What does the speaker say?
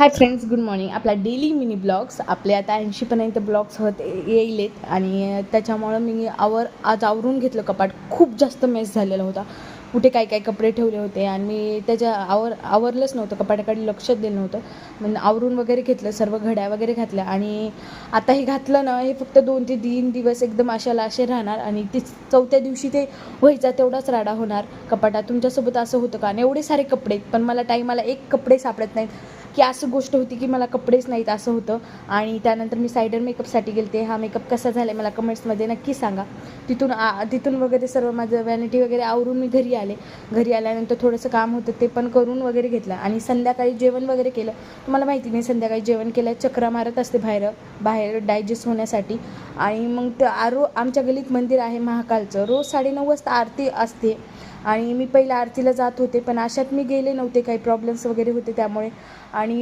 Hi friends, good morning. आपला daily mini blogs आपले आता 80पर्यंत ब्लॉग्स येईलेत आणि त्याच्यामुळं मी आज आवरून घेतलं. कपाट खूप जास्त मेस झालेला होता. कुठे काय काय कपडे ठेवले होते आणि मी त्याच्या आवरलंच नव्हतं, कपाटाकडे लक्षच दिलं नव्हतं. मग आवरून वगैरे घेतलं, सर्व घड्या वगैरे घातल्या आणि आता हे घातलं ना, हे फक्त 2 ते 3 दिवस एकदम असे राहणार आणि ती चौथ्या दिवशी ते व्हायचा तेवढाच राडा होणार कपाटात. तुमच्यासोबत असं होतं का? आणि एवढे सारे कपडे पण मला टाईमाला एक कपडे सापडत नाहीत, की असं गोष्ट होती की मला कपडेच नाहीत असं होतं. आणि त्यानंतर मी सायडर मेकअपसाठी गेलते. हा मेकअप कसा झाला आहे मला कमेंट्समध्ये नक्की सांगा. तिथून वगैरे सर्व माझं व्हॅनिटी वगैरे आवरून मी घरी आल्यानंतर थोडंसं काम होतं ते पण करून वगैरे घेतलं आणि संध्याकाळी जेवण वगैरे केलं. तुम्हाला माहिती मी संध्याकाळी जेवण केलं, चक्रा मारत असते बाहेर डायजेस्ट होण्यासाठी. आणि मग ते आमच्या गल्लीत मंदिर आहे महाकालचं, रोज 9:30 वाजता आरती असते आणि मी पहिल्या आरतीला जात होते, पण अशात मी गेले नव्हते, काही प्रॉब्लेम्स वगैरे होते त्यामुळे. आणि